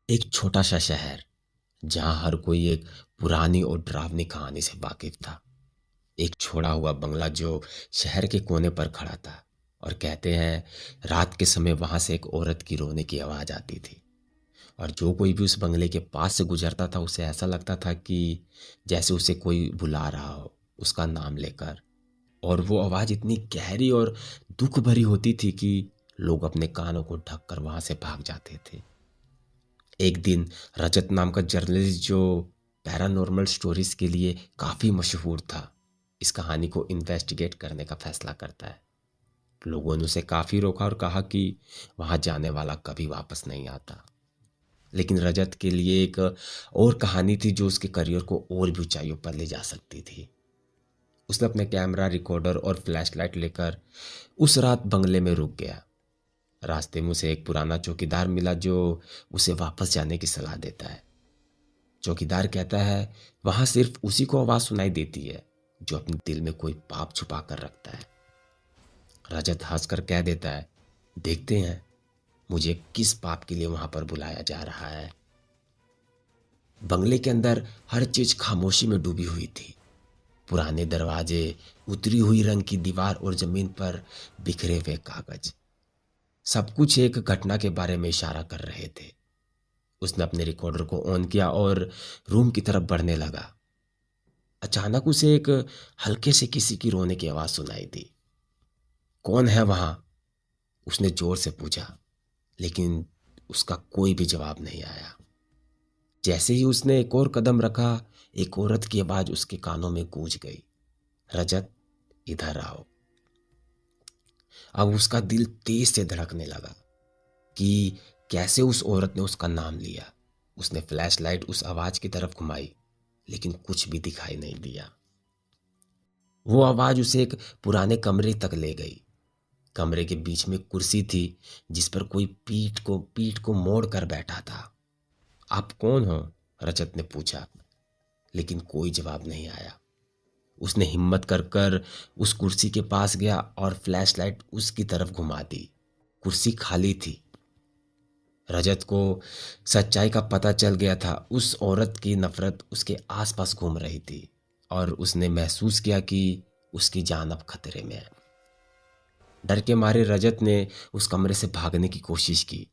एक छोटा सा शहर जहां हर कोई एक पुरानी और डरावनी कहानी से वाकिफ था। एक छोड़ा हुआ बंगला जो शहर के कोने पर खड़ा था। और कहते हैं रात के समय वहां से एक औरत की रोने की आवाज आती थी। और जो कोई भी उस बंगले के पास से गुजरता था उसे ऐसा लगता था कि जैसे उसे कोई बुला रहा हो उसका नाम लेकर। और वो आवाज इतनी गहरी और दुख भरी होती थी कि लोग अपने कानों को ढक कर वहां से भाग जाते थे। एक दिन रजत नाम का जर्नलिस्ट जो पैरानॉर्मल स्टोरीज के लिए काफ़ी मशहूर था, इस कहानी को इन्वेस्टिगेट करने का फैसला करता है। लोगों ने उसे काफ़ी रोका और कहा कि वहाँ जाने वाला कभी वापस नहीं आता। लेकिन रजत के लिए एक और कहानी थी जो उसके करियर को और भी ऊंचाइयों पर ले जा सकती थी। उसने अपने कैमरा रिकॉर्डर और फ्लैशलाइट लेकर उस रात बंगले में रुक गया। रास्ते में उसे एक पुराना चौकीदार मिला जो उसे वापस जाने की सलाह देता है। चौकीदार कहता है वहां सिर्फ उसी को आवाज सुनाई देती है जो अपने दिल में कोई पाप छुपा कर रखता है। रजत हंसकर कह देता है, देखते हैं मुझे किस पाप के लिए वहां पर बुलाया जा रहा है। बंगले के अंदर हर चीज खामोशी में डूबी हुई थी। पुराने दरवाजे, उतरी हुई रंग की दीवार और जमीन पर बिखरे हुए कागज, सब कुछ एक घटना के बारे में इशारा कर रहे थे। उसने अपने रिकॉर्डर को ऑन किया और रूम की तरफ बढ़ने लगा। अचानक उसे एक हल्के से किसी की रोने की आवाज सुनाई दी। कौन है वहां? उसने जोर से पूछा, लेकिन उसका कोई भी जवाब नहीं आया। जैसे ही उसने एक और कदम रखा, एक औरत की आवाज उसके कानों में गूंज गई, रजत, इधर आओ। अब उसका दिल तेज से धड़कने लगा कि कैसे उस औरत ने उसका नाम लिया। उसने फ्लैशलाइट उस आवाज की तरफ घुमाई, लेकिन कुछ भी दिखाई नहीं दिया। वो आवाज उसे एक पुराने कमरे तक ले गई। कमरे के बीच में कुर्सी थी जिस पर कोई पीठ को मोड़ कर बैठा था। आप कौन हो? रजत ने पूछा, लेकिन कोई जवाब नहीं आया। उसने हिम्मत कर कर उस कुर्सी के पास गया और फ्लैशलाइट उसकी तरफ घुमा दी। कुर्सी खाली थी। रजत को सच्चाई का पता चल गया था। उस औरत की नफरत उसके आसपास घूम रही थी और उसने महसूस किया कि उसकी जान अब खतरे में है। डर के मारे रजत ने उस कमरे से भागने की कोशिश की।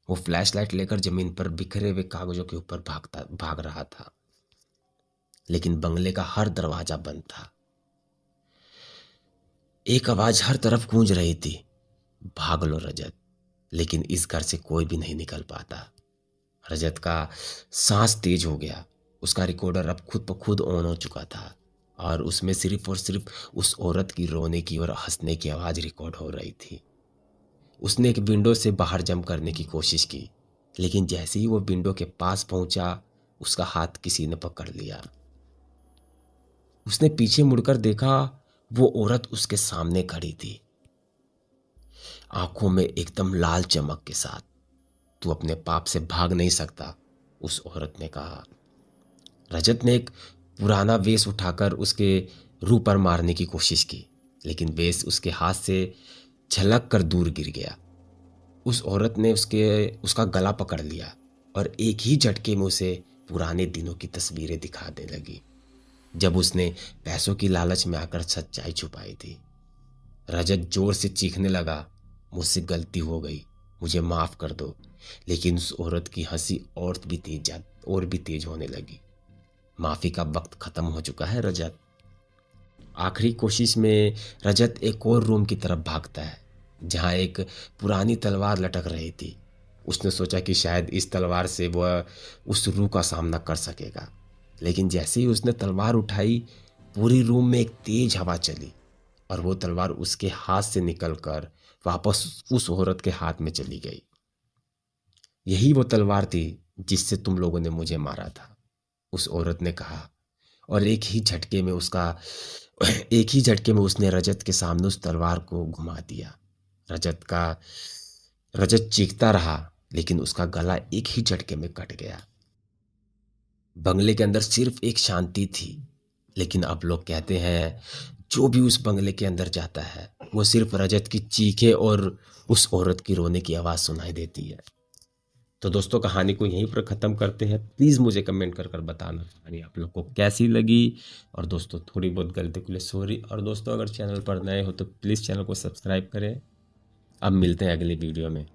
वो फ्लैशलाइट लेकर जमीन पर बिखरे हुए कागजों के ऊपर भाग रहा था, लेकिन बंगले का हर दरवाजा बंद था। एक आवाज हर तरफ गूंज रही थी, भाग लो रजत। लेकिन इस घर से कोई भी नहीं निकल पाता। रजत का सांस तेज हो गया। उसका रिकॉर्डर अब खुद ब खुद ऑन हो चुका था और उसमें सिर्फ और सिर्फ उस औरत की रोने की और हंसने की आवाज रिकॉर्ड हो रही थी। उसने एक विंडो से बाहर जंप करने की कोशिश की, लेकिन जैसे ही वो विंडो के पास पहुंचा, उसका हाथ किसी ने पकड़ लिया। उसने पीछे मुड़कर देखा, वो औरत उसके सामने खड़ी थी, आंखों में एकदम लाल चमक के साथ। तू अपने पाप से भाग नहीं सकता, उस औरत ने कहा। रजत ने एक पुराना वेश उठाकर उसके रूह पर मारने की कोशिश की, लेकिन वेश उसके हाथ से झलक कर दूर गिर गया। उस औरत ने उसका गला पकड़ लिया और एक ही झटके में उसे पुराने दिनों की तस्वीरें दिखाने लगी, जब उसने पैसों की लालच में आकर सच्चाई छुपाई थी। रजत जोर से चीखने लगा, मुझसे गलती हो गई, मुझे माफ कर दो। लेकिन उस औरत की हंसी और भी तेज होने लगी। माफी का वक्त खत्म हो चुका है रजत। आखिरी कोशिश में रजत एक और रूम की तरफ भागता है जहां एक पुरानी तलवार लटक रही थी। उसने सोचा कि शायद इस तलवार से वह उस रूह का सामना कर सकेगा, लेकिन जैसे ही उसने तलवार उठाई, पूरी रूम में एक तेज हवा चली और वो तलवार उसके हाथ से निकलकर वापस उस औरत के हाथ में चली गई। यही वो तलवार थी जिससे तुम लोगों ने मुझे मारा था, उस औरत ने कहा। और एक ही झटके में उसने रजत के सामने उस तलवार को घुमा दिया। रजत का रजत चीखता रहा, लेकिन उसका गला एक ही झटके में कट गया। बंगले के अंदर सिर्फ एक शांति थी, लेकिन अब लोग कहते हैं जो भी उस बंगले के अंदर जाता है वो सिर्फ रजत की चीखें और उस औरत की रोने की आवाज सुनाई देती है। तो दोस्तों कहानी को यहीं पर ख़त्म करते हैं। प्लीज़ मुझे कमेंट कर कर बताना कहानी आप लोग को कैसी लगी। और दोस्तों थोड़ी बहुत गलती के लिए सॉरी। और दोस्तों अगर चैनल पर नए हो तो प्लीज़ चैनल को सब्सक्राइब करें। अब मिलते हैं अगली वीडियो में।